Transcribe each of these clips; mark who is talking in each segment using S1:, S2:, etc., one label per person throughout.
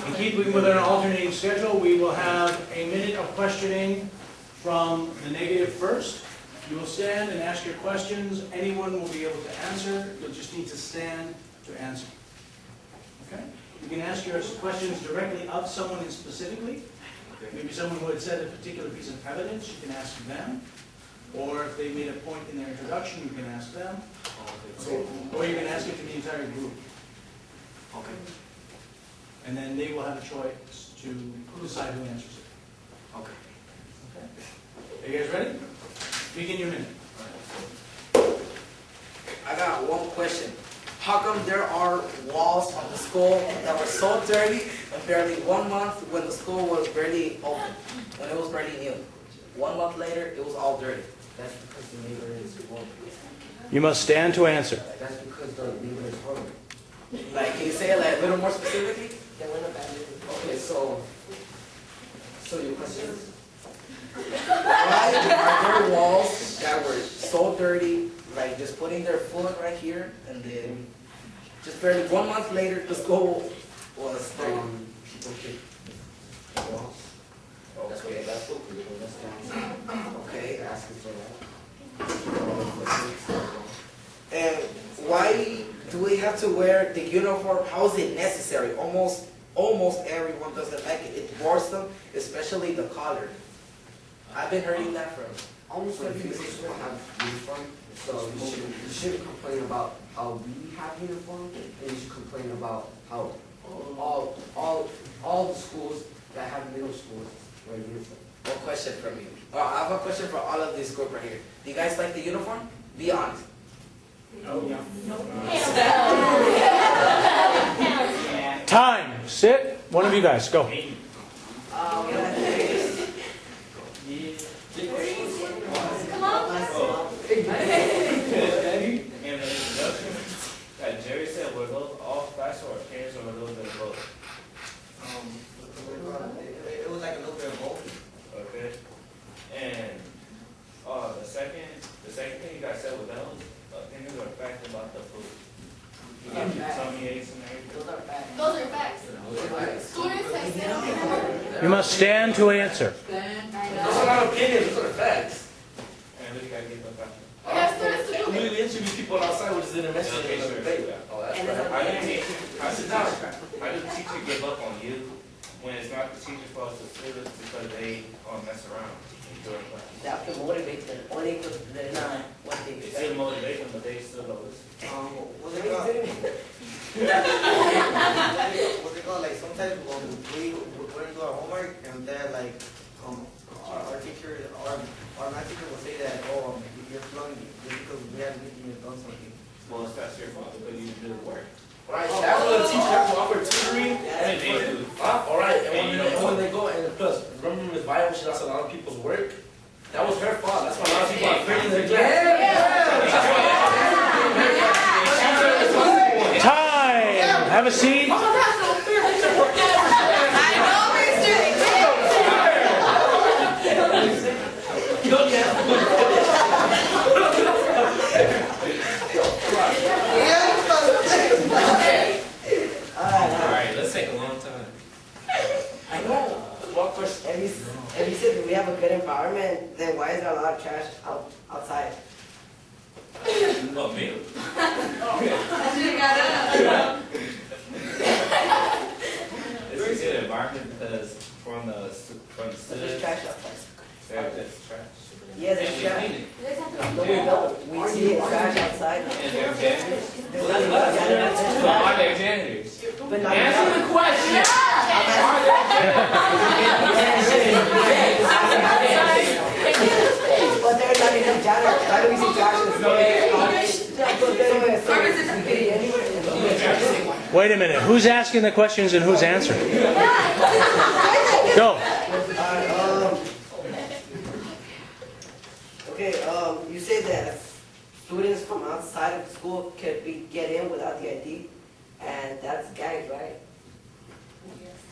S1: In keeping with our alternating schedule, we will have a minute of questioning from the negative first. You will stand and ask your questions. Anyone will be able to answer. You'll just need to stand to answer. Okay? You can ask your questions directly of someone specifically. Maybe someone who had said a particular piece of evidence, you can ask them. Or if they made a point in their introduction, you can ask them. Okay. Or you can ask it to the entire group.
S2: Okay.
S1: And then they will have a choice to decide who answers it.
S2: Okay.
S1: Okay? Are you guys ready? Begin your minute.
S3: I got one question. How come there are walls of the school that were so dirty and barely 1 month when the school was barely open, when it was barely new? 1 month later, it was all dirty.
S4: That's because the neighbor is horrible.
S1: You must stand to answer.
S4: That's because the neighbor is horrible.
S3: Like, can you say it like a little more specifically?
S4: They went up at me. Okay, so your question is?
S3: Why are there walls that were so dirty, like just putting their foot right here, and then just barely 1 month later, the school was dirty?
S4: People kick the walls. That's what that's what people. That's the answer.
S3: Okay.
S4: They're asking for that.
S3: And why do we have to wear the uniform? How is it necessary? Almost everyone doesn't like it. It bores them, especially the collar. I've been hearing that from.
S4: Almost every people have uniform, so you shouldn't complain about how we have uniform, and you should complain about how all the schools that have middle schools wear uniform.
S3: One question from you. I have a question for all of this group right here. Do you guys like the uniform? Be honest.
S1: Time. Sit. One of you guys, go.
S5: Jerry said, were those all facts or opinions or a little bit of both?
S6: It was like a little bit of both.
S5: Okay. And the second thing you guys said was those opinions or facts about the food. You get tummy aches and everything.
S7: Those are facts. Students have said
S1: You must stand to answer.
S3: Those are not opinions, those are facts.
S5: And we gotta get them back.
S7: we have students to do
S3: We
S7: it.
S3: interview people outside, which is in the message.
S5: Okay, sure. How did the teacher give up on you when it's not the teacher fault, it's the students because they mess around during class?
S8: They have to motivate them. Only because they're not what they
S5: They
S8: expect.
S5: still motivate them, but they still don't listen.
S6: What's it called? Like sometimes when we wouldn't do our homework and then like our teacher, our math teacher will say that, oh, you're flunking just because we haven't done something.
S5: Well, it's not your fault because you didn't do the work.
S3: Right, that's when the teacher has to offer tutoring.
S5: And they do.
S3: Alright, and when they go, and plus, remember Ms. Bio, she lost a lot of people's work? That was her fault, that's why a lot of people are failing their class.
S1: Time. Have a seat.
S5: Alright, let's take a long time.
S8: I know.
S3: One question.
S8: If you said we have a good environment, then why is there a lot of trash outside?
S5: Oh, me? It's a good environment because from the
S8: There's
S5: students,
S8: trash outside.
S5: there's trash.
S8: Yeah, there's
S5: And we
S8: trash.
S5: clean it.
S8: No, we don't. We see trash outside.
S5: And they're janitors.
S8: There's nothing but janitors.
S5: So are they janitors?
S8: But not
S5: Answer the question.
S8: But there's not enough janitors. Why do we see trash in the school?
S1: Wait a minute. Who's asking the questions and who's answering? Go.
S8: Okay, you say that students from outside of the school could get in without the ID, and that's gangs, right?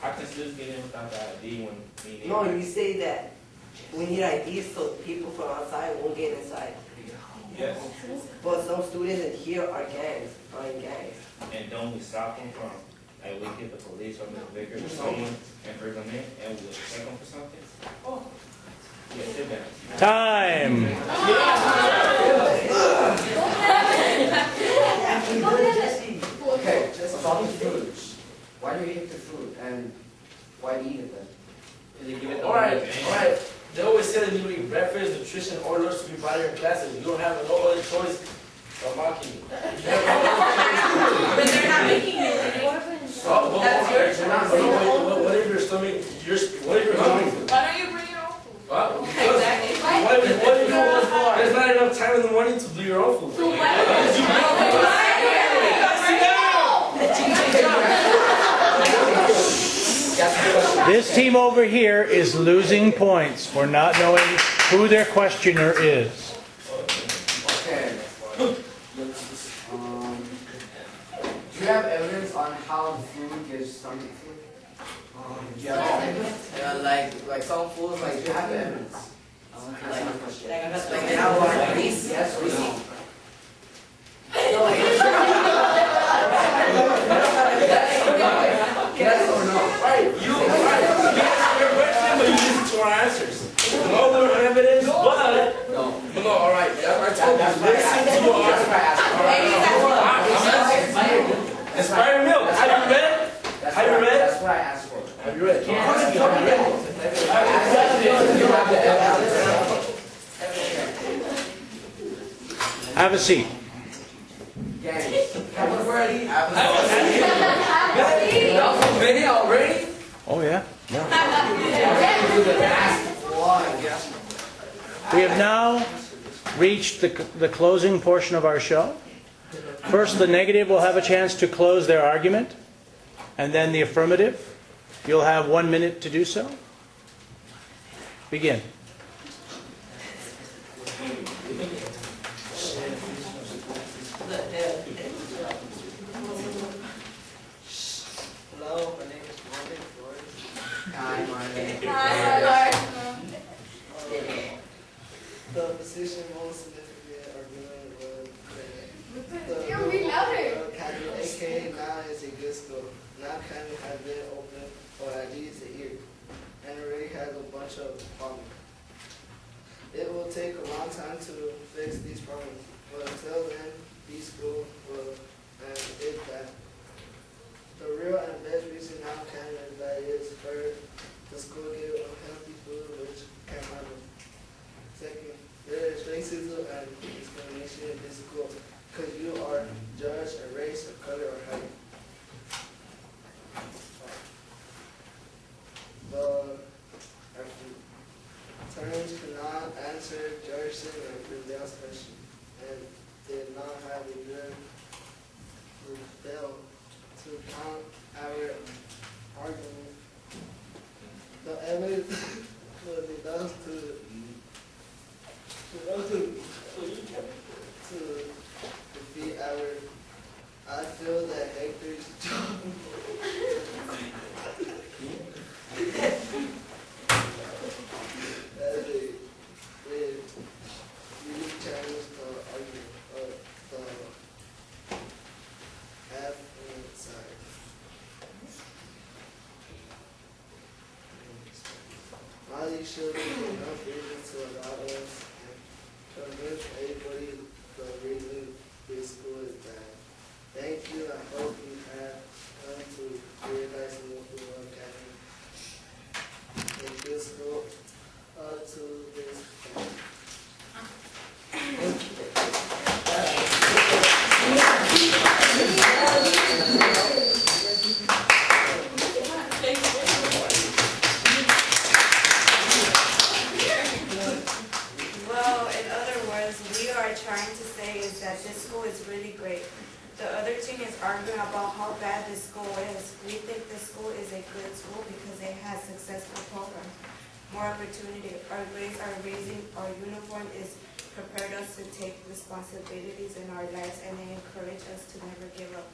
S5: How can students get in without the ID when we need
S8: No,
S5: it?
S8: you say that we need IDs so people from outside won't get inside.
S5: Yes.
S8: But some students in here are in gangs.
S5: And don't we stop them from Like we get the police or the vicar or someone and bring them in and we'll check them for something. Oh. Yeah, sit down.
S1: Time.
S4: Okay, just about the food. Why do you hate the food and why do you eat it then?
S2: Alright. They always say that you eat breakfast, nutrition, or lunch to be part of your classes. You don't have no other choice. They're mocking you.
S7: But they're not making you anymore.
S2: What if your stomach, what if you're hungry?
S7: Why don't you bring your own food?
S2: What?
S7: Exactly.
S2: What if there's not enough time in the morning to do your own food?
S7: So what?
S1: This team over here is losing points for not knowing who their questioner is.
S4: Okay. Do you have evidence on how the food gives stomach flu?
S3: Yeah, like some foods,
S4: Like,
S3: like
S4: do you have evidence?
S3: like they have a lot of grease.
S4: Yes or no? Yes or no?
S2: You answer your question, but you listen to our answers. No more evidence, but
S4: No.
S2: no. All right, I told you listen to our
S4: That's what I asked for.
S2: Inspired milk. Have you read? Have you read?
S4: That's what I asked for.
S2: Have you read?
S4: You have the evidence.
S1: Have a seat.
S4: Gang. That was already.
S2: Y'all so many already?
S1: Oh, yeah.
S4: Do the last one.
S1: We have now reached the closing portion of our show. First, the negative will have a chance to close their argument, and then the affirmative. You'll have 1 minute to do so. Begin.
S8: Hello, my name is Marvin Flores.
S4: Hi, Marlon.
S7: Hi,
S8: The position most significant argument was that
S7: You're being louder.
S8: Academy, aka now is a good school. Now Academy has been open for at least a year and already has a bunch of problems. It will take a long time to fix these problems, but until then, these schools will and is bad. The real and best reason now Academy is bad is for the school give unhealthy food which can happen. Second, there is racism and discrimination in this school because you are judged a race, or color, or height. The attorneys cannot answer Jefferson and Brazil's question and did not have a good rebel to count our argument. The evidence was enough to defeat I feel that Hector's job as a really challenge the argument of the half side. Molly should be enough reason to allow us and convince everybody the reason this school is bad. Thank you. I hope you have come to realize Northwood Academy and this school to this point.
S9: Well, in other words, we are trying to say is that this school is really great. The other team is arguing about how bad this school is. We think this school is a good school because it has successful programs, more opportunity. Our grades are raising, our uniform is prepared us to take responsibilities in our lives, and they encourage us to never give up.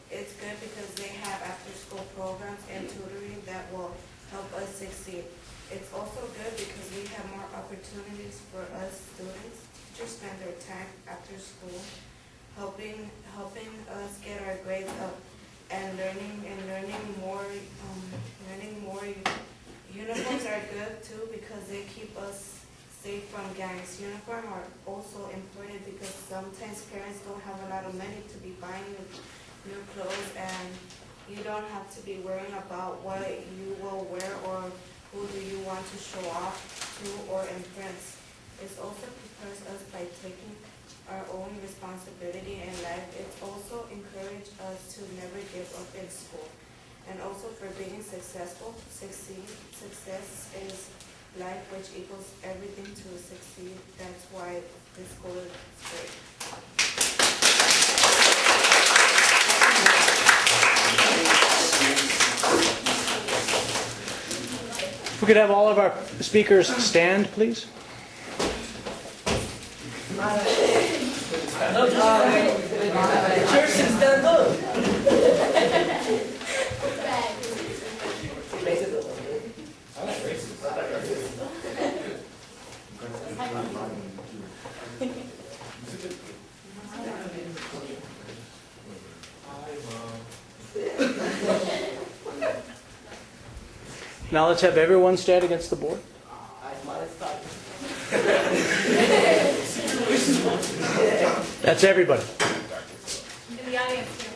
S9: It's good because they have after-school programs and tutoring that will help us succeed. It's also good because we have more opportunities for us students to spend their time after school, helping us get our grades up. and learning more. Uniforms are good too because they keep us safe from gangs. Uniforms are also important because sometimes parents don't have a lot of money to be buying new clothes, and you don't have to be worrying about what you will wear or who do you want to show off to or impress. It also prepares us by taking our own responsibility in life. It also encourages us to never give up in school. And also for being successful, success is life, which equals everything to succeed. That's why this school is great.
S1: If we could have all of our speakers stand, please.
S3: Kirsten, stand up.
S1: Now let's have everyone stand against the board. That's everybody.
S7: In the audience here.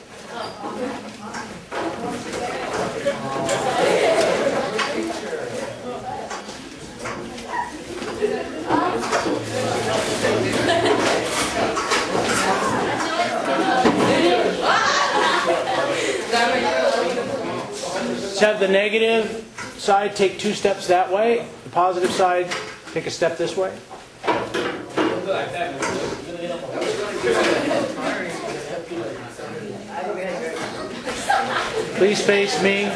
S1: Let's have the negative side take 2 steps that way. The positive side take a step this way. Please face me.